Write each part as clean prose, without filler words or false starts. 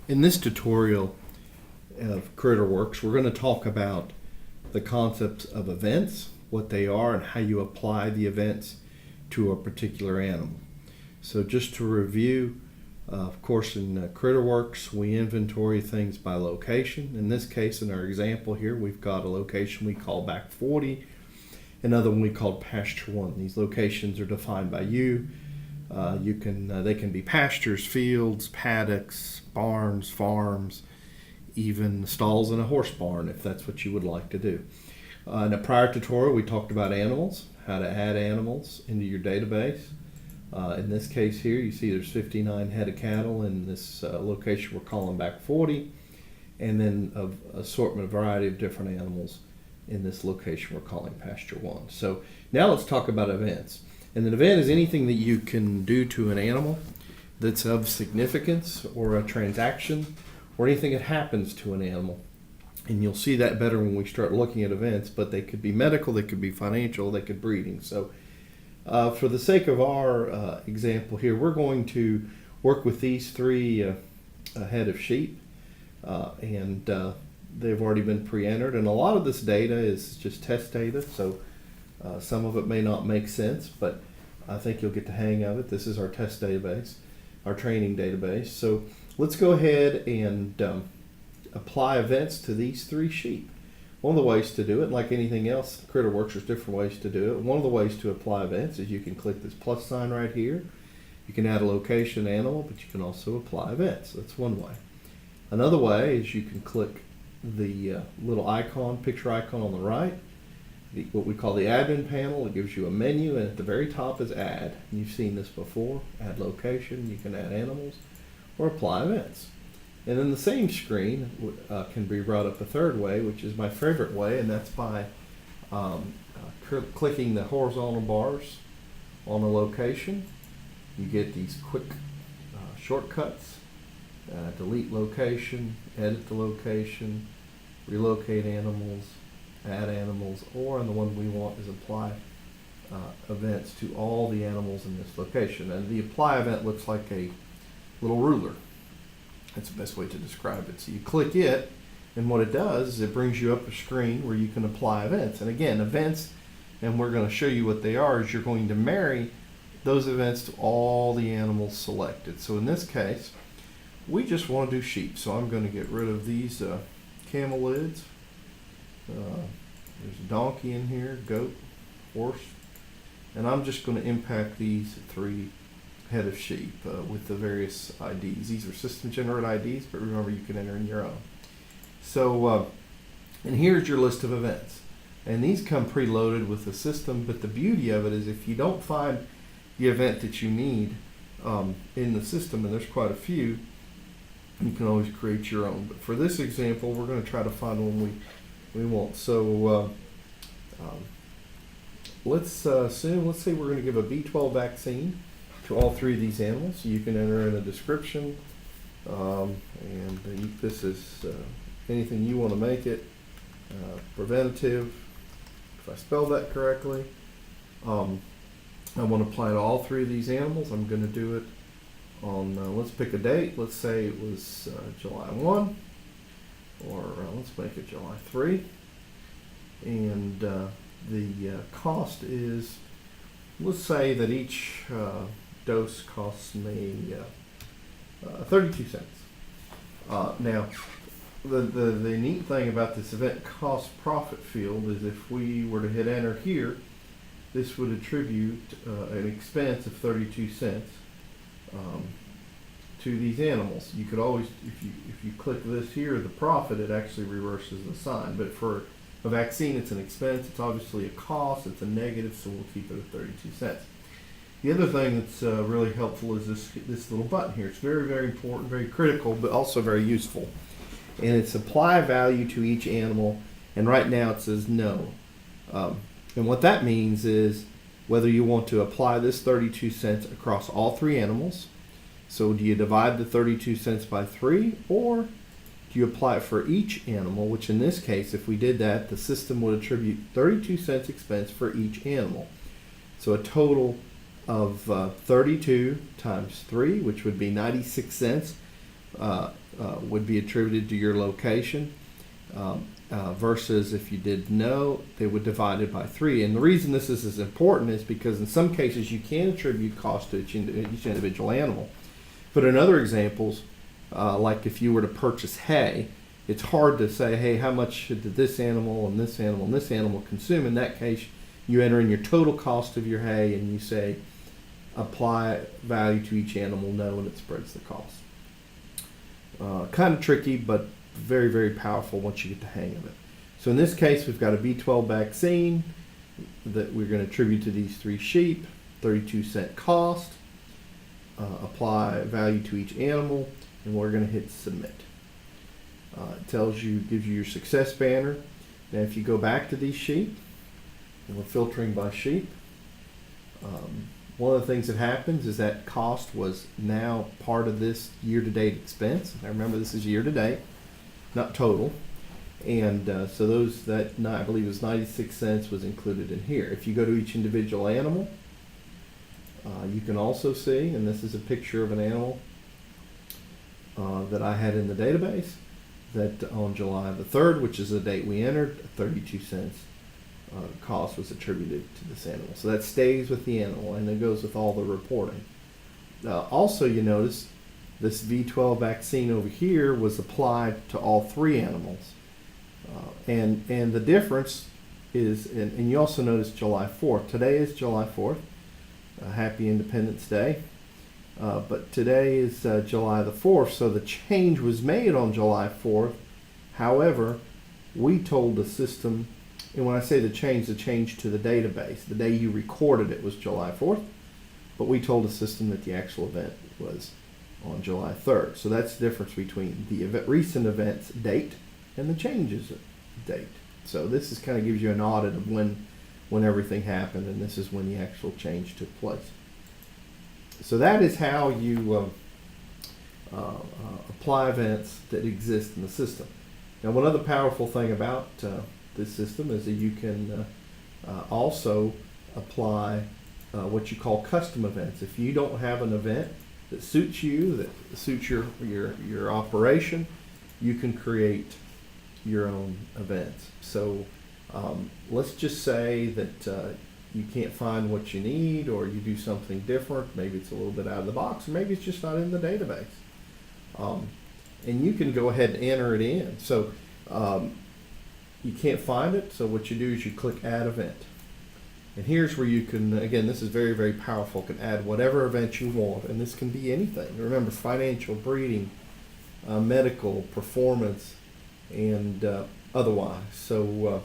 In this tutorial of CritterWorks, we're going to talk about the concepts of events, what they are, and how you apply the events to a particular animal. So just to review, of course in CritterWorks we inventory things by location. In this case, in our example here, we've got a location we call back 40, another one we call pasture 1. These locations are defined by you. They can be pastures, fields, paddocks, barns, farms, even stalls in a horse barn if that's what you would like to do. In a prior tutorial we talked about animals, how to add animals into your database. In this case here you see there's 59 head of cattle in this location we're calling back 40, and then an assortment, variety of different animals in this location we're calling pasture 1. So now let's talk about events. And an event is anything that you can do to an animal that's of significance, or a transaction, or anything that happens to an animal. And you'll see that better when we start looking at events, but they could be medical, they could be financial, they could be breeding. So for the sake of our example here, we're going to work with these three head of sheep, and they've already been pre-entered. And a lot of this data is just test data, so some of it may not make sense, but I think you'll get the hang of it. This is our test database, our training database. So let's go ahead and apply events to these three sheep. One of the ways to do it, like anything else, CritterWorks, there's different ways to do it. One of the ways to apply events is you can click this plus sign right here. You can add a location animal, but you can also apply events. That's one way. Another way is you can click the little icon, picture icon on the right, what we call the admin panel. It gives you a menu, and at the very top is add. You've seen this before. Add location, you can add animals, or apply events. And then the same screen can be brought up a third way, which is my favorite way, and that's by clicking the horizontal bars on a location. You get these quick shortcuts: delete location, edit the location, relocate animals, add animals, or, and the one we want is apply events to all the animals in this location. And the apply event looks like a little ruler. That's the best way to describe it. So you click it, and what it does is it brings you up a screen where you can apply events. And again, events, and we're going to show you what they are, is you're going to marry those events to all the animals selected. So in this case, we just want to do sheep. So I'm going to get rid of these camel lids. There's a donkey in here, goat, horse, and I'm just going to impact these three head of sheep with the various IDs. These are system generated IDs, but remember you can enter in your own. So, and here's your list of events, and these come preloaded with the system, but the beauty of it is if you don't find the event that you need in the system, and there's quite a few, you can always create your own. But for this example, we're going to try to find one we want. So let's say we're going to give a B12 vaccine to all three of these animals. So you can enter in a description, and this is anything you want to make it. Preventative, if I spelled that correctly. I want to apply to all three of these animals. I'm going to do it on, let's pick a date. Let's say it was July 1. Or let's make it July 3, and the cost is, let's say that each dose costs me 32 cents. Now, the neat thing about this event cost profit field is if we were to hit enter here, this would attribute an expense of 32 cents to these animals. You could always, if you click this here, the profit, it actually reverses the sign. But for a vaccine, it's an expense. It's obviously a cost. It's a negative, so we'll keep it at 32 cents. The other thing that's really helpful is this little button here. It's very, very important, very critical, but also very useful. And it's apply value to each animal. And right now it says no. And what that means is whether you want to apply this 32 cents across all three animals. So do you divide the 32 cents by 3, or do you apply it for each animal, which in this case, if we did that, the system would attribute 32 cents expense for each animal. So a total of 32 times 3, which would be 96 cents would be attributed to your location. Versus if you did no, they would divide it by 3. And the reason this is important is because in some cases you can attribute cost to each individual animal. But in other examples, like if you were to purchase hay, it's hard to say, hey, how much did this animal and this animal and this animal consume? In that case, you enter in your total cost of your hay and you say, apply value to each animal, no, and it spreads the cost. Kind of tricky, but very, very powerful once you get the hang of it. So in this case, we've got a B12 vaccine that we're going to attribute to these 3 sheep, 32-cent cost, apply value to each animal, and we're going to hit submit. It tells you, gives you your success banner. Now if you go back to these sheep, and we're filtering by sheep, one of the things that happens is that cost was now part of this year-to-date expense. Now remember, this is year-to-date, not total. And so those that I believe was 96 cents was included in here. If you go to each individual animal, you can also see, and this is a picture of an animal that I had in the database, that on July the 3rd, which is the date we entered, 32 cents cost was attributed to this animal. So that stays with the animal, and it goes with all the reporting. Also, you notice this V12 vaccine over here was applied to all 3 animals. And the difference is, and you also notice July 4th. Today is July 4th. Happy Independence Day. But today is July the 4th, so the change was made on July 4th. However, we told the system, and when I say the change to the database, the day you recorded it was July 4th, but we told the system that the actual event was on July 3rd. So that's the difference between the recent events date and the changes date. So this is kind of gives you an audit of when everything happened, and this is when the actual change took place. So that is how you apply events that exist in the system. Now, one other powerful thing about this system is that you can also apply what you call custom events. If you don't have an event that suits you, that suits your operation, you can create your own events. So let's just say that you can't find what you need, or you do something different. Maybe it's a little bit out of the box, or maybe it's just not in the database. And you can go ahead and enter it in. So you can't find it, so what you do is you click Add Event. And here's where you can, again, this is very, very powerful, can add whatever event you want, and this can be anything. Remember, financial, breeding, medical, performance, and otherwise. So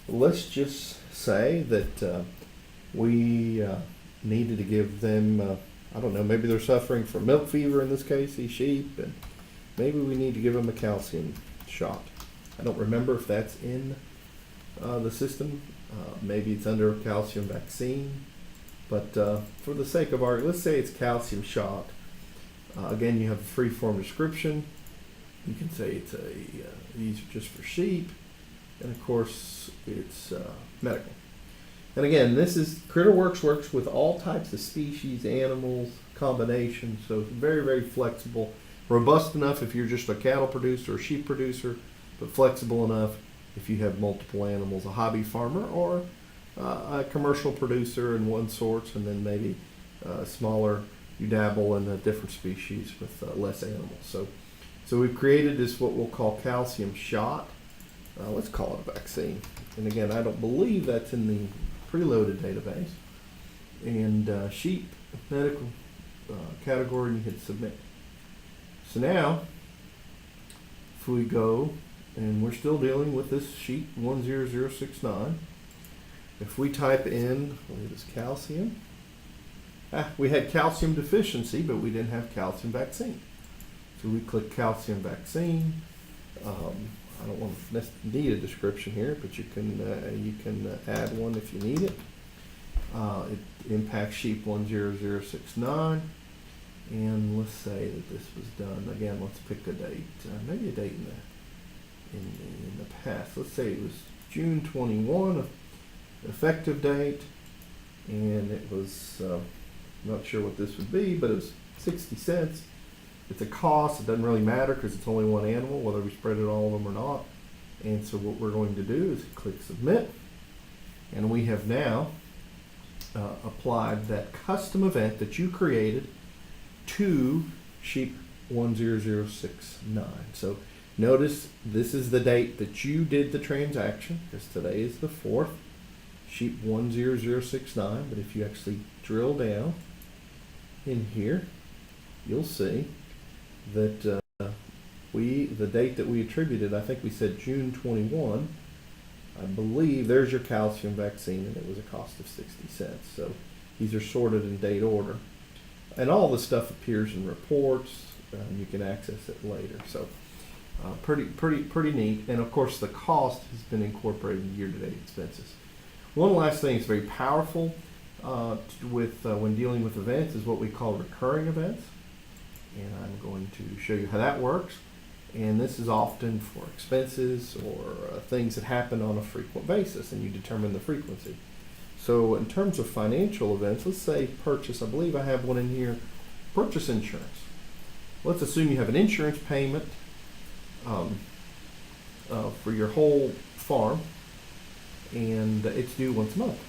let's just say that we needed to give them, I don't know, maybe they're suffering from milk fever in this case, these sheep, and maybe we need to give them a calcium shot. I don't remember if that's in the system. Maybe it's under calcium vaccine, but for the sake of argument, let's say it's calcium shot. Again, you have a free form description. You can say it's these are just for sheep, and of course it's medical. And again, this is CritterWorks works with all types of species, animals, combinations, so it's very, very flexible, robust enough if you're just a cattle producer or sheep producer, but flexible enough if you have multiple animals, a hobby farmer or a commercial producer in one sort, and then maybe smaller, you dabble in a different species with less animals. So we've created this what we'll call calcium shot. Let's call it a vaccine. And again, I don't believe that's in the preloaded database. And sheep, medical category, and you hit submit. So now, if we go, and we're still dealing with this sheet 10069. If we type in, what is calcium? We had calcium deficiency, but we didn't have calcium vaccine. So we click calcium vaccine. I don't want to need a description here, but you can add one if you need it. It impacts sheep 10069. And let's say that this was done. Again, let's pick a date. Maybe a date in the past. Let's say it was June 21, effective date, and it was, I'm not sure what this would be, but it was 60 cents. It's a cost. It doesn't really matter because it's only one animal, whether we spread it all of them or not. And so what we're going to do is click submit, and we have now applied that custom event that you created to sheep 10069. So notice this is the date that you did the transaction, because today is the 4th, sheep 10069. But if you actually drill down in here, you'll see that the date that we attributed, I think we said June 21. I believe there's your calcium vaccine, and it was a cost of 60 cents. So these are sorted in date order, and all the stuff appears in reports. You can access it later. So pretty neat. And of course, the cost has been incorporated in year-to-date expenses. One last thing that's very powerful when dealing with events is what we call recurring events, and I'm going to show you how that works. And this is often for expenses or things that happen on a frequent basis, and you determine the frequency. So in terms of financial events, let's say purchase, I believe I have one in here, purchase insurance. Let's assume you have an insurance payment for your whole farm, and it's due once a month.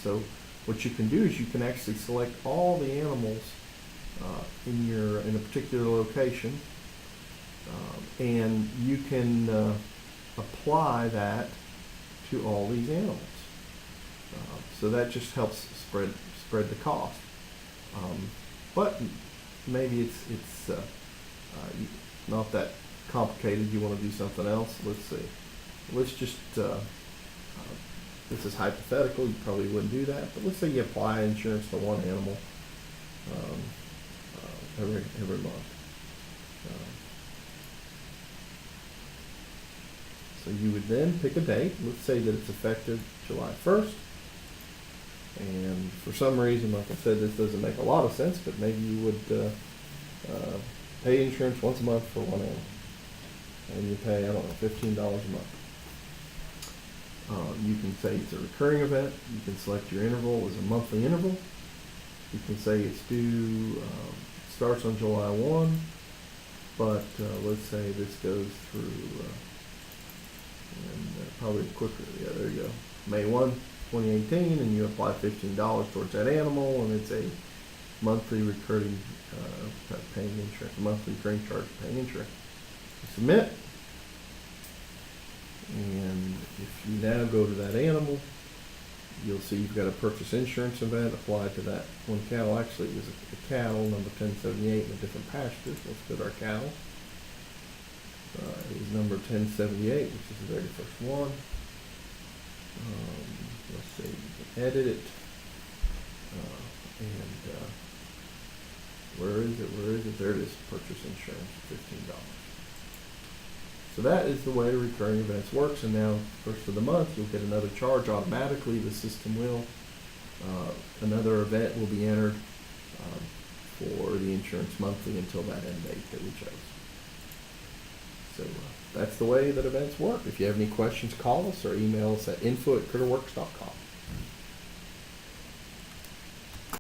So what you can do is you can actually select all the animals in a particular location, and you can apply that to all these animals. So that just helps spread the cost. But maybe it's not that complicated. You want to do something else. Let's see. Let's just this is hypothetical. You probably wouldn't do that, but let's say you apply insurance to one animal every month. So you would then pick a date. Let's say that it's effective July 1st. And for some reason, like I said, this doesn't make a lot of sense, but maybe you would pay insurance once a month for one animal. And you pay, I don't know, $15 a month. You can say it's a recurring event. You can select your interval as a monthly interval. You can say it's due, starts on July 1, but let's say this goes through, probably quicker, yeah, there you go, May 1, 2018, and you apply $15 towards that animal, and it's a monthly recurring paying insurance, monthly recurring charge paying insurance. You submit, and if you now go to that animal, you'll see you've got a purchase insurance event applied to that one cattle. Actually, it was a cattle, number 1078, in a different pasture. Let's go to our cattle. It was number 1078, which is the very first one. Let's see, you can edit it. Where is it? There it is, purchase insurance, $15. So that is the way recurring events works. And now, first of the month, you'll get another charge automatically. The system will. Another event will be entered for the insurance monthly until that end date that we chose. So that's the way that events work. If you have any questions, call us or email us at info@critterworks.com.